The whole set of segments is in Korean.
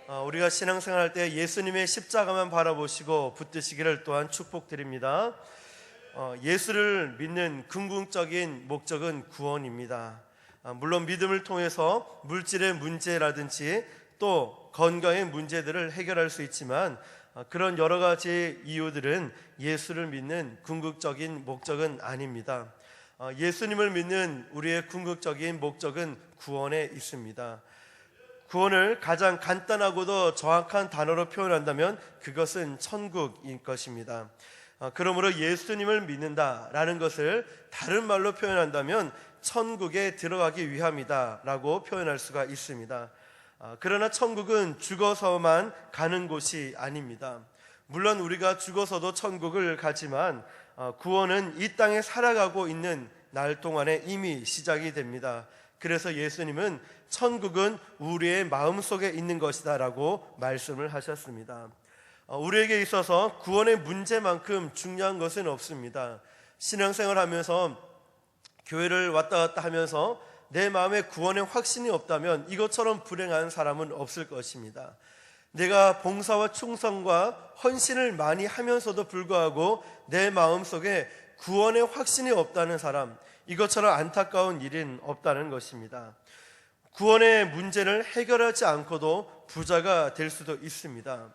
우리가 신앙생활할 때 예수님의 십자가만 바라보시고 붙드시기를 또한 축복드립니다. 예수를 믿는 궁극적인 목적은 구원입니다. 물론 믿음을 통해서 물질의 문제라든지 또 건강의 문제들을 해결할 수 있지만 그런 여러 가지 이유들은 예수를 믿는 궁극적인 목적은 아닙니다. 예수님을 믿는 우리의 궁극적인 목적은 구원에 있습니다. 구원을 가장 간단하고도 정확한 단어로 표현한다면 그것은 천국인 것입니다. 그러므로 예수님을 믿는다라는 것을 다른 말로 표현한다면 천국에 들어가기 위함이다 라고 표현할 수가 있습니다. 그러나 천국은 죽어서만 가는 곳이 아닙니다. 물론 우리가 죽어서도 천국을 가지만 구원은 이 땅에 살아가고 있는 날 동안에 이미 시작이 됩니다. 그래서 예수님은 천국은 우리의 마음속에 있는 것이다 라고 말씀을 하셨습니다. 우리에게 있어서 구원의 문제만큼 중요한 것은 없습니다. 신앙생활 하면서 교회를 왔다 갔다 하면서 내 마음에 구원의 확신이 없다면 이것처럼 불행한 사람은 없을 것입니다. 내가 봉사와 충성과 헌신을 많이 하면서도 불구하고 내 마음속에 구원의 확신이 없다는 사람, 이것처럼 안타까운 일은 없다는 것입니다. 구원의 문제를 해결하지 않고도 부자가 될 수도 있습니다.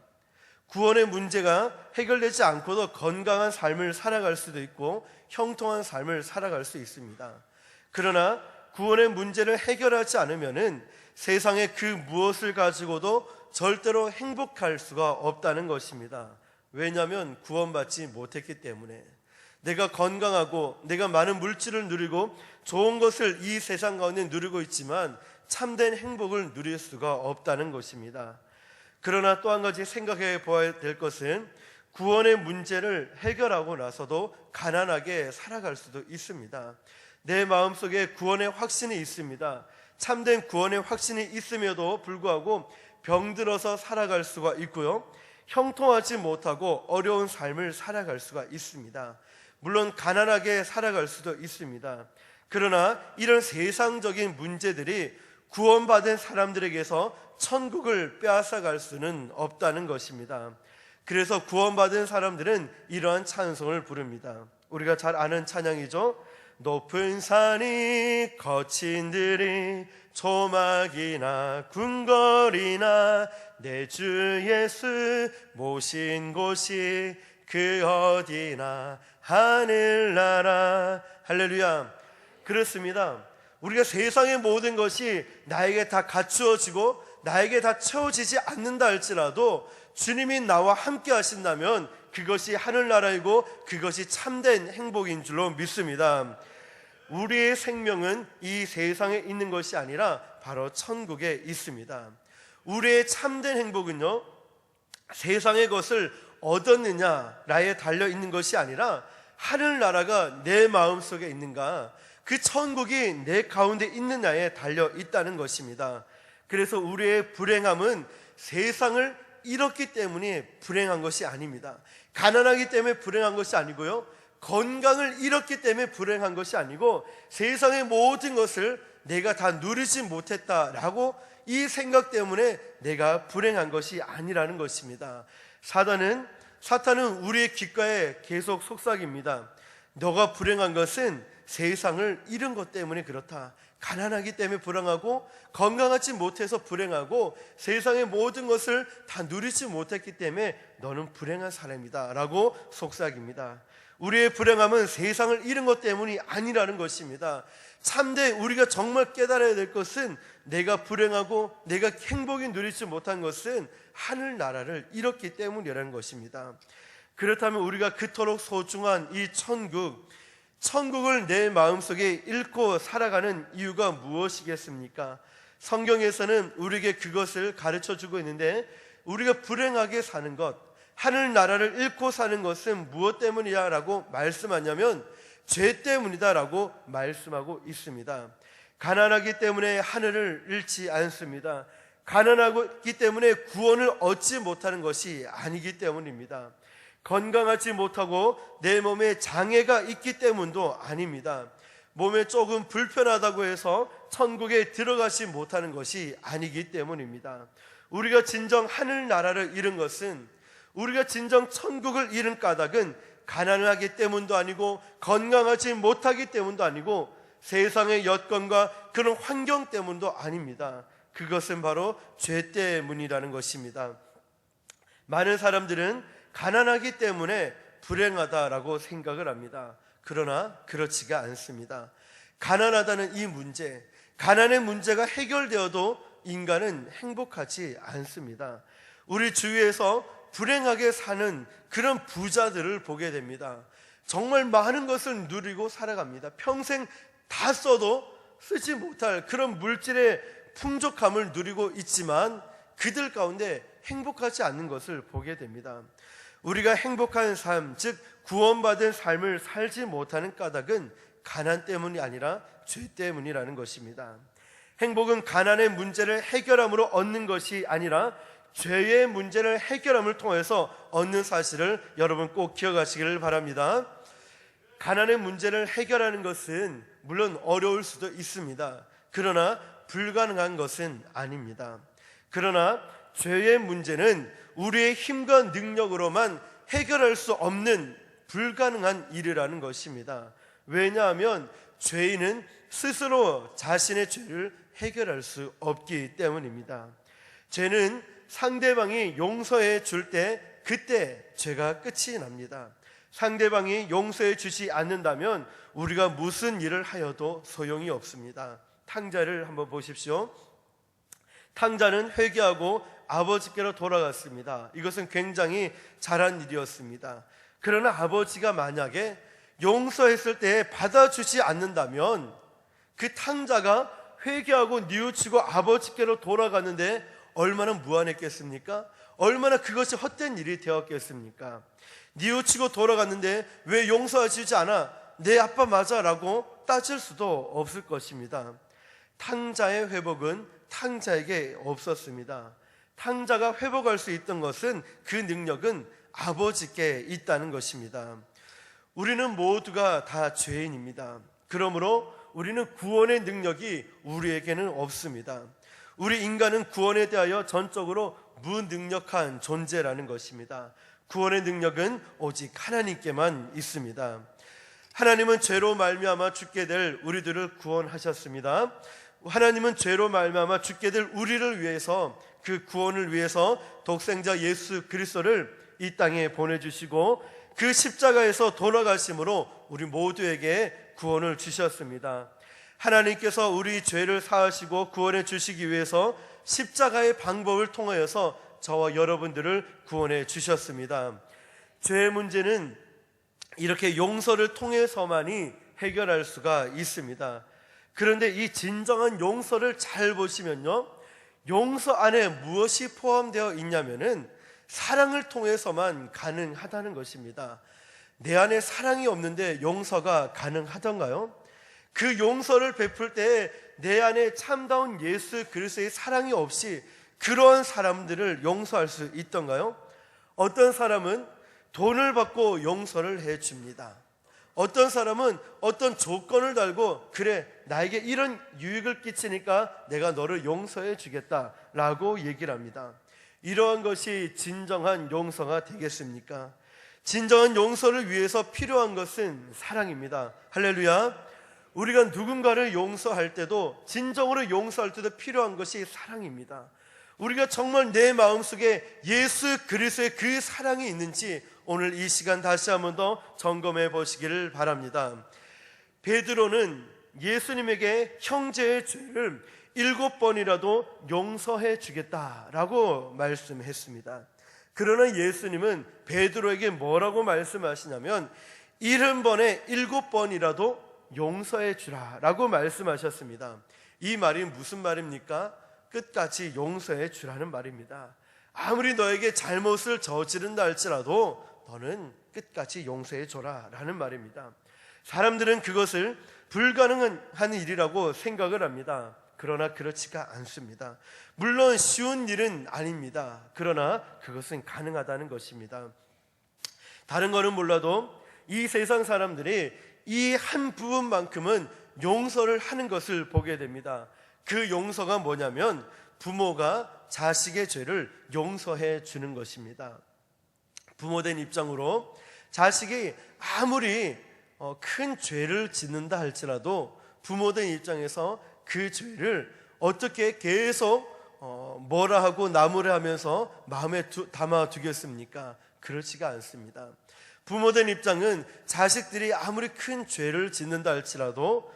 구원의 문제가 해결되지 않고도 건강한 삶을 살아갈 수도 있고 형통한 삶을 살아갈 수 있습니다. 그러나 구원의 문제를 해결하지 않으면은 세상의 그 무엇을 가지고도 절대로 행복할 수가 없다는 것입니다. 왜냐하면 구원받지 못했기 때문에. 내가 건강하고 내가 많은 물질을 누리고 좋은 것을 이 세상 가운데 누리고 있지만 참된 행복을 누릴 수가 없다는 것입니다. 그러나 또 한 가지 생각해 보아야 될 것은 구원의 문제를 해결하고 나서도 가난하게 살아갈 수도 있습니다. 내 마음속에 구원의 확신이 있습니다. 참된 구원의 확신이 있음에도 불구하고 병들어서 살아갈 수가 있고요, 형통하지 못하고 어려운 삶을 살아갈 수가 있습니다. 물론 가난하게 살아갈 수도 있습니다. 그러나 이런 세상적인 문제들이 구원받은 사람들에게서 천국을 빼앗아갈 수는 없다는 것입니다. 그래서 구원받은 사람들은 이러한 찬송을 부릅니다. 우리가 잘 아는 찬양이죠. 높은 산이 거친 들이 조막이나 궁궐이나 내 주 예수 모신 곳이 그 어디나 하늘나라. 할렐루야. 그렇습니다. 우리가 세상의 모든 것이 나에게 다 갖추어지고 나에게 다 채워지지 않는다 할지라도 주님이 나와 함께 하신다면 그것이 하늘나라이고 그것이 참된 행복인 줄로 믿습니다. 우리의 생명은 이 세상에 있는 것이 아니라 바로 천국에 있습니다. 우리의 참된 행복은요, 세상의 것을 얻었느냐라에 달려있는 것이 아니라 하늘나라가 내 마음속에 있는가, 그 천국이 내 가운데 있느냐에 달려있다는 것입니다. 그래서 우리의 불행함은 세상을 잃었기 때문에 불행한 것이 아닙니다. 가난하기 때문에 불행한 것이 아니고요, 건강을 잃었기 때문에 불행한 것이 아니고 세상의 모든 것을 내가 다 누리지 못했다라고 이 생각 때문에 내가 불행한 것이 아니라는 것입니다. 사탄은 우리의 귓가에 계속 속삭입니다. 너가 불행한 것은 세상을 잃은 것 때문에 그렇다. 가난하기 때문에 불행하고 건강하지 못해서 불행하고 세상의 모든 것을 다 누리지 못했기 때문에 너는 불행한 사람이다 라고 속삭입니다. 우리의 불행함은 세상을 잃은 것 때문이 아니라는 것입니다. 참되 우리가 정말 깨달아야 될 것은 내가 불행하고 내가 행복이 누리지 못한 것은 하늘나라를 잃었기 때문이라는 것입니다. 그렇다면 우리가 그토록 소중한 이 천국을 내 마음속에 잃고 살아가는 이유가 무엇이겠습니까? 성경에서는 우리에게 그것을 가르쳐주고 있는데, 우리가 불행하게 사는 것, 하늘나라를 잃고 사는 것은 무엇 때문이냐라고 말씀하냐면 죄 때문이다라고 말씀하고 있습니다. 가난하기 때문에 하늘을 잃지 않습니다. 가난하기 때문에 구원을 얻지 못하는 것이 아니기 때문입니다. 건강하지 못하고 내 몸에 장애가 있기 때문도 아닙니다. 몸에 조금 불편하다고 해서 천국에 들어가지 못하는 것이 아니기 때문입니다. 우리가 진정 하늘나라를 잃은 것은, 우리가 진정 천국을 잃은 까닭은 가난을 하기 때문도 아니고 건강하지 못하기 때문도 아니고 세상의 여건과 그런 환경 때문도 아닙니다. 그것은 바로 죄 때문이라는 것입니다. 많은 사람들은 가난하기 때문에 불행하다라고 생각을 합니다. 그러나 그렇지가 않습니다. 가난하다는 이 문제, 가난의 문제가 해결되어도 인간은 행복하지 않습니다. 우리 주위에서 불행하게 사는 그런 부자들을 보게 됩니다. 정말 많은 것을 누리고 살아갑니다. 평생 다 써도 쓰지 못할 그런 물질의 풍족함을 누리고 있지만 그들 가운데 행복하지 않는 것을 보게 됩니다. 우리가 행복한 삶, 즉 구원받은 삶을 살지 못하는 까닭은 가난 때문이 아니라 죄 때문이라는 것입니다. 행복은 가난의 문제를 해결함으로 얻는 것이 아니라 죄의 문제를 해결함을 통해서 얻는 사실을 여러분 꼭 기억하시기를 바랍니다. 가난의 문제를 해결하는 것은 물론 어려울 수도 있습니다. 그러나 불가능한 것은 아닙니다. 그러나 죄의 문제는 우리의 힘과 능력으로만 해결할 수 없는 불가능한 일이라는 것입니다. 왜냐하면 죄인은 스스로 자신의 죄를 해결할 수 없기 때문입니다. 죄는 상대방이 용서해 줄 때 그때 죄가 끝이 납니다. 상대방이 용서해 주지 않는다면 우리가 무슨 일을 하여도 소용이 없습니다. 탕자를 한번 보십시오. 탕자는 회개하고 아버지께로 돌아갔습니다. 이것은 굉장히 잘한 일이었습니다. 그러나 아버지가 만약에 용서했을 때 받아주지 않는다면 그 탕자가 회개하고 뉘우치고 아버지께로 돌아갔는데 얼마나 무안했겠습니까? 얼마나 그것이 헛된 일이 되었겠습니까? 뉘우치고 돌아갔는데 왜 용서해주지 않아? 내 아빠 맞아 라고 따질 수도 없을 것입니다. 탕자의 회복은 탕자에게 없었습니다. 탕자가 회복할 수 있던 것은, 그 능력은 아버지께 있다는 것입니다. 우리는 모두가 다 죄인입니다. 그러므로 우리는 구원의 능력이 우리에게는 없습니다. 우리 인간은 구원에 대하여 전적으로 무능력한 존재라는 것입니다. 구원의 능력은 오직 하나님께만 있습니다. 하나님은 죄로 말미암아 죽게 될 우리들을 구원하셨습니다. 하나님은 죄로 말미암아 죽게 될 우리를 위해서, 그 구원을 위해서 독생자 예수 그리스도를 이 땅에 보내주시고 그 십자가에서 돌아가심으로 우리 모두에게 구원을 주셨습니다. 하나님께서 우리 죄를 사하시고 구원해 주시기 위해서 십자가의 방법을 통하여서 저와 여러분들을 구원해 주셨습니다. 죄의 문제는 이렇게 용서를 통해서만이 해결할 수가 있습니다. 그런데 이 진정한 용서를 잘 보시면요, 용서 안에 무엇이 포함되어 있냐면은 사랑을 통해서만 가능하다는 것입니다. 내 안에 사랑이 없는데 용서가 가능하던가요? 그 용서를 베풀 때 내 안에 참다운 예수 그리스도의 사랑이 없이 그러한 사람들을 용서할 수 있던가요? 어떤 사람은 돈을 받고 용서를 해줍니다. 어떤 사람은 어떤 조건을 달고, 그래 나에게 이런 유익을 끼치니까 내가 너를 용서해 주겠다라고 얘기를 합니다. 이러한 것이 진정한 용서가 되겠습니까? 진정한 용서를 위해서 필요한 것은 사랑입니다. 할렐루야. 우리가 누군가를 용서할 때도, 진정으로 용서할 때도 필요한 것이 사랑입니다. 우리가 정말 내 마음속에 예수 그리스도의 그 사랑이 있는지 오늘 이 시간 다시 한번 더 점검해 보시기를 바랍니다. 베드로는 예수님에게 형제의 죄를 7번이라도 용서해 주겠다라고 말씀했습니다. 그러나 예수님은 베드로에게 뭐라고 말씀하시냐면 70번에 7번이라도 용서해 주라라고 말씀하셨습니다. 이 말이 무슨 말입니까? 끝까지 용서해 주라는 말입니다. 아무리 너에게 잘못을 저지른다 할지라도 너는 끝까지 용서해 줘라라는 말입니다. 사람들은 그것을 불가능한 일이라고 생각을 합니다. 그러나 그렇지가 않습니다. 물론 쉬운 일은 아닙니다. 그러나 그것은 가능하다는 것입니다. 다른 거는 몰라도 이 세상 사람들이 이 한 부분만큼은 용서를 하는 것을 보게 됩니다. 그 용서가 뭐냐면 부모가 자식의 죄를 용서해 주는 것입니다. 부모된 입장으로 자식이 아무리 큰 죄를 짓는다 할지라도 부모된 입장에서 그 죄를 어떻게 계속 뭐라 하고 나무라 하면서 마음에 담아두겠습니까? 그렇지가 않습니다. 부모된 입장은 자식들이 아무리 큰 죄를 짓는다 할지라도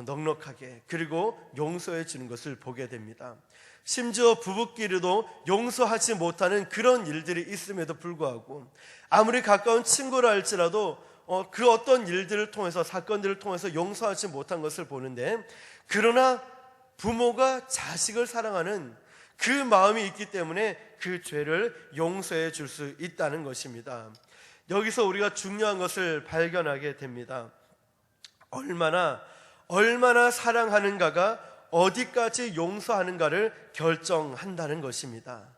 넉넉하게 그리고 용서해 주는 것을 보게 됩니다. 심지어 부부끼리도 용서하지 못하는 그런 일들이 있음에도 불구하고 아무리 가까운 친구라 할지라도 그 어떤 일들을 통해서 사건들을 통해서 용서하지 못한 것을 보는데, 그러나 부모가 자식을 사랑하는 그 마음이 있기 때문에 그 죄를 용서해 줄 수 있다는 것입니다. 여기서 우리가 중요한 것을 발견하게 됩니다. 얼마나 사랑하는가가 어디까지 용서하는가를 결정한다는 것입니다.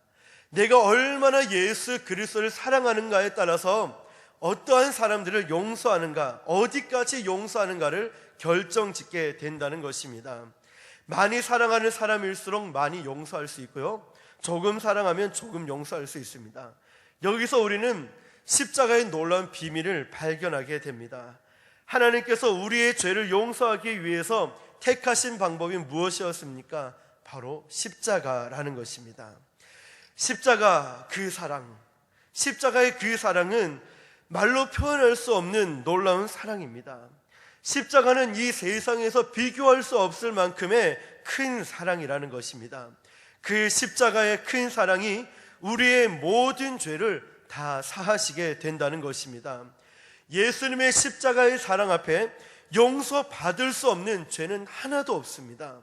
내가 얼마나 예수 그리스도를 사랑하는가에 따라서 어떠한 사람들을 용서하는가, 어디까지 용서하는가를 결정짓게 된다는 것입니다. 많이 사랑하는 사람일수록 많이 용서할 수 있고요, 조금 사랑하면 조금 용서할 수 있습니다. 여기서 우리는 십자가의 놀라운 비밀을 발견하게 됩니다. 하나님께서 우리의 죄를 용서하기 위해서 택하신 방법이 무엇이었습니까? 바로 십자가라는 것입니다. 십자가 그 사랑, 십자가의 그 사랑은 말로 표현할 수 없는 놀라운 사랑입니다. 십자가는 이 세상에서 비교할 수 없을 만큼의 큰 사랑이라는 것입니다. 그 십자가의 큰 사랑이 우리의 모든 죄를 다 사하시게 된다는 것입니다. 예수님의 십자가의 사랑 앞에 용서받을 수 없는 죄는 하나도 없습니다.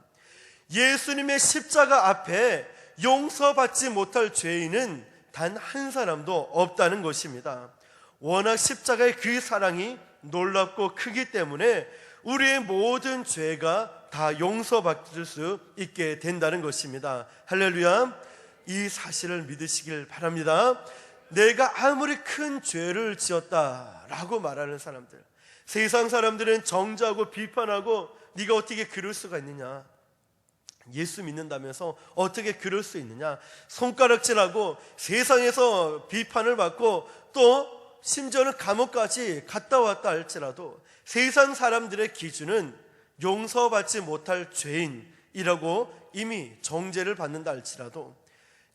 예수님의 십자가 앞에 용서받지 못할 죄인은 단 한 사람도 없다는 것입니다. 워낙 십자가의 그 사랑이 놀랍고 크기 때문에 우리의 모든 죄가 다 용서받을 수 있게 된다는 것입니다. 할렐루야. 이 사실을 믿으시길 바랍니다. 내가 아무리 큰 죄를 지었다라고 말하는 사람들, 세상 사람들은 정죄하고 비판하고 네가 어떻게 그럴 수가 있느냐, 예수 믿는다면서 어떻게 그럴 수 있느냐, 손가락질하고 세상에서 비판을 받고 또 심지어는 감옥까지 갔다 왔다 할지라도 세상 사람들의 기준은 용서받지 못할 죄인이라고 이미 정죄를 받는다 할지라도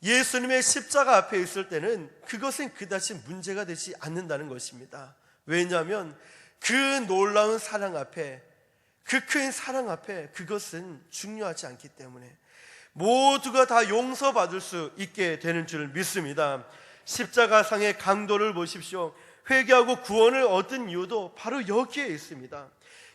예수님의 십자가 앞에 있을 때는 그것은 그다지 문제가 되지 않는다는 것입니다. 왜냐하면 그 놀라운 사랑 앞에, 그 큰 사랑 앞에 그것은 중요하지 않기 때문에 모두가 다 용서받을 수 있게 되는 줄 믿습니다. 십자가상의 강도를 보십시오. 회개하고 구원을 얻은 이유도 바로 여기에 있습니다.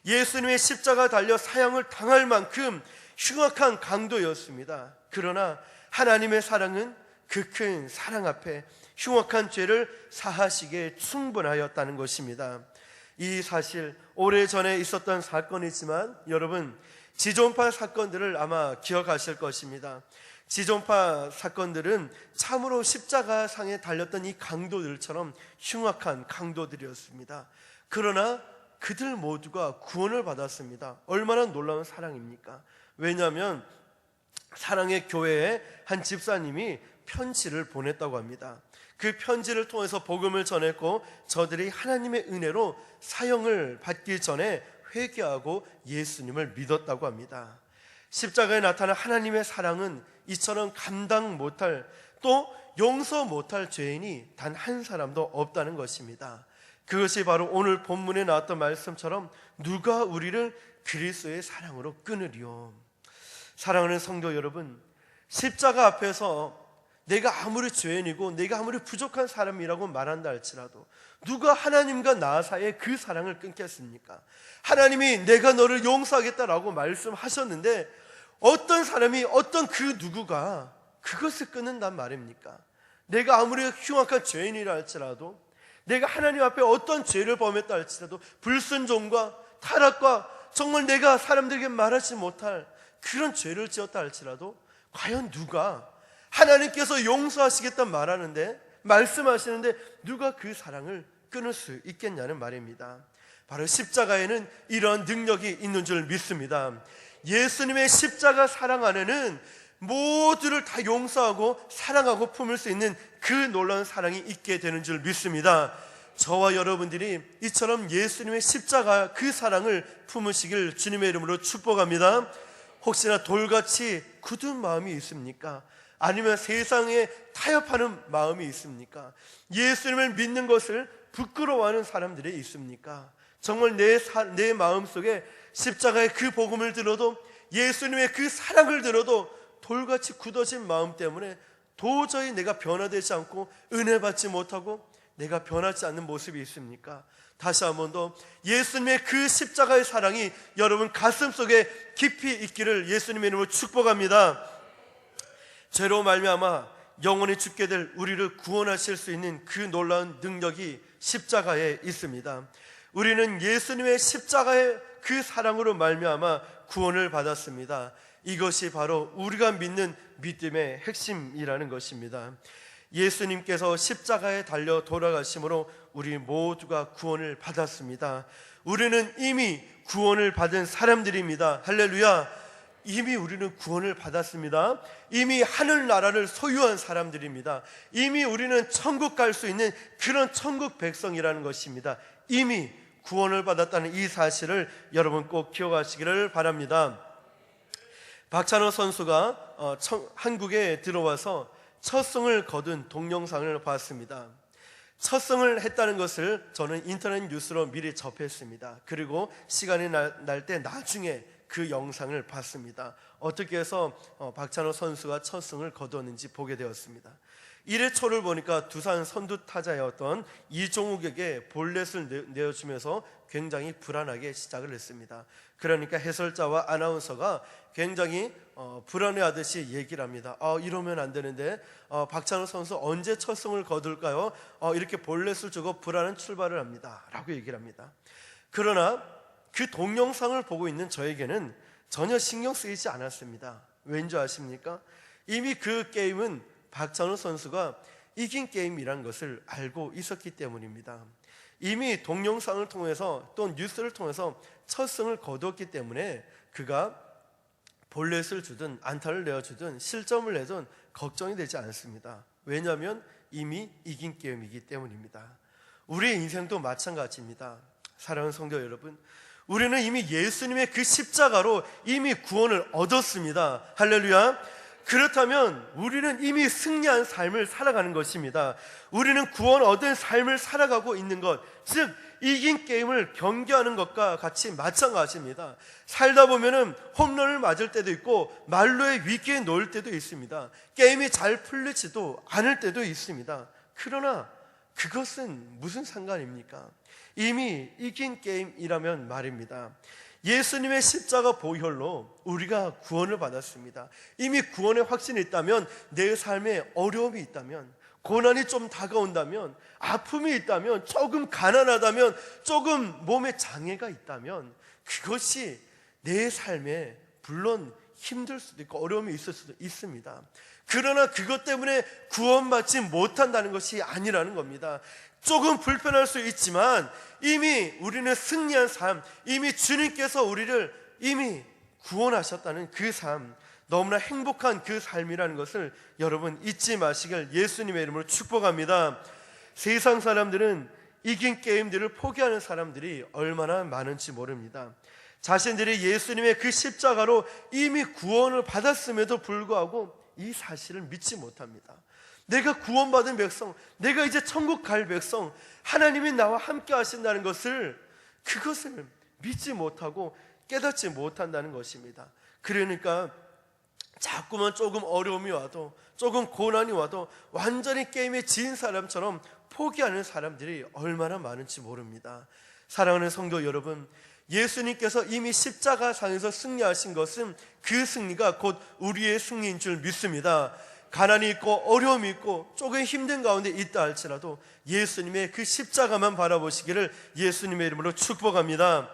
예수님의 십자가 달려 사형을 당할 만큼 흉악한 강도였습니다. 그러나 하나님의 사랑은 그 큰 사랑 앞에 흉악한 죄를 사하시기에 충분하였다는 것입니다. 이 사실 오래전에 있었던 사건이지만 여러분, 지존파 사건들을 아마 기억하실 것입니다. 지존파 사건들은 참으로 십자가 상에 달렸던 이 강도들처럼 흉악한 강도들이었습니다. 그러나 그들 모두가 구원을 받았습니다. 얼마나 놀라운 사랑입니까? 왜냐하면 사랑의 교회에 한 집사님이 편지를 보냈다고 합니다. 그 편지를 통해서 복음을 전했고 저들이 하나님의 은혜로 사형을 받기 전에 회개하고 예수님을 믿었다고 합니다. 십자가에 나타난 하나님의 사랑은 이처럼 감당 못할, 또 용서 못할 죄인이 단 한 사람도 없다는 것입니다. 그것이 바로 오늘 본문에 나왔던 말씀처럼 누가 우리를 그리스도의 사랑으로 끊으리요. 사랑하는 성도 여러분, 십자가 앞에서 내가 아무리 죄인이고 내가 아무리 부족한 사람이라고 말한다 할지라도 누가 하나님과 나 사이에 그 사랑을 끊겠습니까? 하나님이 내가 너를 용서하겠다라고 말씀하셨는데 어떤 사람이, 어떤 그 누구가 그것을 끊는단 말입니까? 내가 아무리 흉악한 죄인이라 할지라도, 내가 하나님 앞에 어떤 죄를 범했다 할지라도, 불순종과 타락과 정말 내가 사람들에게 말하지 못할 그런 죄를 지었다 할지라도 과연 누가 하나님께서 용서하시겠다 말하는데, 말씀하시는데 누가 그 사랑을 끊을 수 있겠냐는 말입니다. 바로 십자가에는 이런 능력이 있는 줄 믿습니다. 예수님의 십자가 사랑 안에는 모두를 다 용서하고 사랑하고 품을 수 있는 그 놀라운 사랑이 있게 되는 줄 믿습니다. 저와 여러분들이 이처럼 예수님의 십자가 그 사랑을 품으시길 주님의 이름으로 축복합니다. 혹시나 돌같이 굳은 마음이 있습니까? 아니면 세상에 타협하는 마음이 있습니까? 예수님을 믿는 것을 부끄러워하는 사람들이 있습니까? 정말 내 마음속에 십자가의 그 복음을 들어도, 예수님의 그 사랑을 들어도 돌같이 굳어진 마음 때문에 도저히 내가 변화되지 않고 은혜 받지 못하고 내가 변하지 않는 모습이 있습니까? 다시 한 번 더 예수님의 그 십자가의 사랑이 여러분 가슴속에 깊이 있기를 예수님의 이름으로 축복합니다. 죄로 말미암아 영원히 죽게 될 우리를 구원하실 수 있는 그 놀라운 능력이 십자가에 있습니다. 우리는 예수님의 십자가의 그 사랑으로 말미암아 구원을 받았습니다. 이것이 바로 우리가 믿는 믿음의 핵심이라는 것입니다. 예수님께서 십자가에 달려 돌아가심으로 우리 모두가 구원을 받았습니다. 우리는 이미 구원을 받은 사람들입니다. 할렐루야. 이미 우리는 구원을 받았습니다. 이미 하늘나라를 소유한 사람들입니다. 이미 우리는 천국 갈 수 있는 그런 천국 백성이라는 것입니다. 이미 구원을 받았다는 이 사실을 여러분 꼭 기억하시기를 바랍니다. 박찬호 선수가 한국에 들어와서 첫 승을 거둔 동영상을 봤습니다. 첫 승을 했다는 것을 저는 인터넷 뉴스로 미리 접했습니다. 그리고 시간이 날 때 나중에 그 영상을 봤습니다. 어떻게 해서 박찬호 선수가 첫 승을 거두었는지 보게 되었습니다. 1회 초를 보니까 두산 선두 타자였던 이종욱에게 볼넷을 내어주면서 굉장히 불안하게 시작을 했습니다. 그러니까 해설자와 아나운서가 굉장히 불안해하듯이 얘기를 합니다. 이러면 안 되는데 박찬호 선수 언제 첫 승을 거둘까요? 이렇게 볼넷을 주고 불안한 출발을 합니다 라고 얘기를 합니다. 그러나 그 동영상을 보고 있는 저에게는 전혀 신경 쓰이지 않았습니다. 왠지 아십니까? 이미 그 게임은 박찬호 선수가 이긴 게임이라는 것을 알고 있었기 때문입니다. 이미 동영상을 통해서 또 뉴스를 통해서 첫 승을 거두었기 때문에 그가 볼넷을 주든 안타를 내어주든 실점을 내든 걱정이 되지 않습니다. 왜냐하면 이미 이긴 게임이기 때문입니다. 우리의 인생도 마찬가지입니다. 사랑하는 성도 여러분, 우리는 이미 예수님의 그 십자가로 이미 구원을 얻었습니다. 할렐루야. 그렇다면 우리는 이미 승리한 삶을 살아가는 것입니다. 우리는 구원 얻은 삶을 살아가고 있는 것, 즉 이긴 게임을 경기하는 것과 같이 마찬가지입니다. 살다 보면은 홈런을 맞을 때도 있고 말로의 위기에 놓일 때도 있습니다. 게임이 잘 풀리지도 않을 때도 있습니다. 그러나 그것은 무슨 상관입니까? 이미 이긴 게임이라면 말입니다. 예수님의 십자가 보혈로 우리가 구원을 받았습니다. 이미 구원의 확신이 있다면, 내 삶에 어려움이 있다면, 고난이 좀 다가온다면, 아픔이 있다면, 조금 가난하다면, 조금 몸에 장애가 있다면, 그것이 내 삶에 물론 힘들 수도 있고 어려움이 있을 수도 있습니다. 그러나 그것 때문에 구원받지 못한다는 것이 아니라는 겁니다. 조금 불편할 수 있지만 이미 우리는 승리한 삶, 이미 주님께서 우리를 이미 구원하셨다는 그 삶, 너무나 행복한 그 삶이라는 것을 여러분 잊지 마시길 예수님의 이름으로 축복합니다. 세상 사람들은 이긴 게임들을 포기하는 사람들이 얼마나 많은지 모릅니다. 자신들이 예수님의 그 십자가로 이미 구원을 받았음에도 불구하고 이 사실을 믿지 못합니다. 내가 구원받은 백성, 내가 이제 천국 갈 백성, 하나님이 나와 함께 하신다는 것을, 그것을 믿지 못하고 깨닫지 못한다는 것입니다. 그러니까 자꾸만 조금 어려움이 와도, 조금 고난이 와도 완전히 게임에 지인 사람처럼 포기하는 사람들이 얼마나 많은지 모릅니다. 사랑하는 성도 여러분, 예수님께서 이미 십자가상에서 승리하신 것은 그 승리가 곧 우리의 승리인 줄 믿습니다. 가난이 있고 어려움이 있고 조금 힘든 가운데 있다 할지라도 예수님의 그 십자가만 바라보시기를 예수님의 이름으로 축복합니다.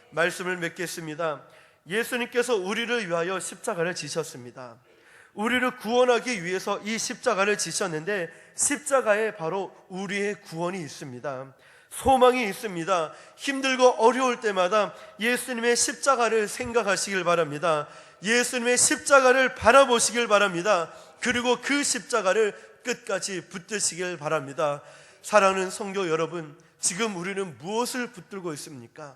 말씀을 맺겠습니다. 예수님께서 우리를 위하여 십자가를 지셨습니다. 우리를 구원하기 위해서 이 십자가를 지셨는데, 십자가에 바로 우리의 구원이 있습니다. 소망이 있습니다. 힘들고 어려울 때마다 예수님의 십자가를 생각하시길 바랍니다. 예수님의 십자가를 바라보시길 바랍니다. 그리고 그 십자가를 끝까지 붙드시길 바랍니다. 사랑하는 성도 여러분, 지금 우리는 무엇을 붙들고 있습니까?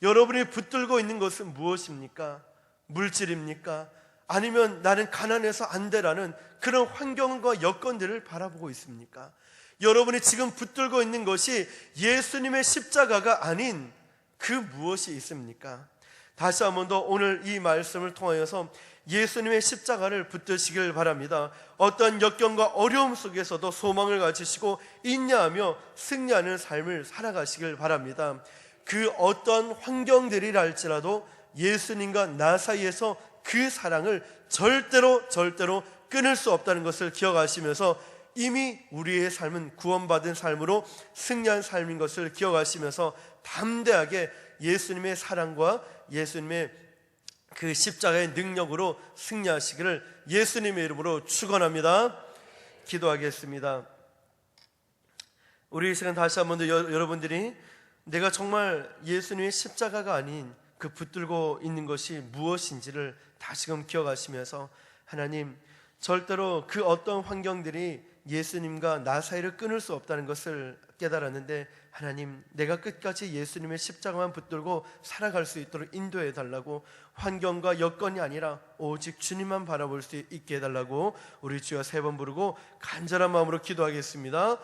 여러분이 붙들고 있는 것은 무엇입니까? 물질입니까? 아니면 나는 가난해서 안 되라는 그런 환경과 여건들을 바라보고 있습니까? 여러분이 지금 붙들고 있는 것이 예수님의 십자가가 아닌 그 무엇이 있습니까? 다시 한 번 더 오늘 이 말씀을 통하여서 예수님의 십자가를 붙드시길 바랍니다. 어떤 역경과 어려움 속에서도 소망을 가지시고 인내하며 승리하는 삶을 살아가시길 바랍니다. 그 어떤 환경들이라 할지라도 예수님과 나 사이에서 그 사랑을 절대로 끊을 수 없다는 것을 기억하시면서 이미 우리의 삶은 구원받은 삶으로 승리한 삶인 것을 기억하시면서 담대하게 예수님의 사랑과 예수님의 그 십자가의 능력으로 승리하시기를 예수님의 이름으로 축원합니다. 기도하겠습니다. 우리 이 시간 다시 한번 더 여러분들이 내가 정말 예수님의 십자가가 아닌 그 붙들고 있는 것이 무엇인지를 다시금 기억하시면서 하나님, 절대로 그 어떤 환경들이 예수님과 나 사이를 끊을 수 없다는 것을 깨달았는데 하나님, 내가 끝까지 예수님의 십자가만 붙들고 살아갈 수 있도록 인도해 달라고, 환경과 여건이 아니라 오직 주님만 바라볼 수 있게 해달라고 우리 주여 3번 부르고 간절한 마음으로 기도하겠습니다.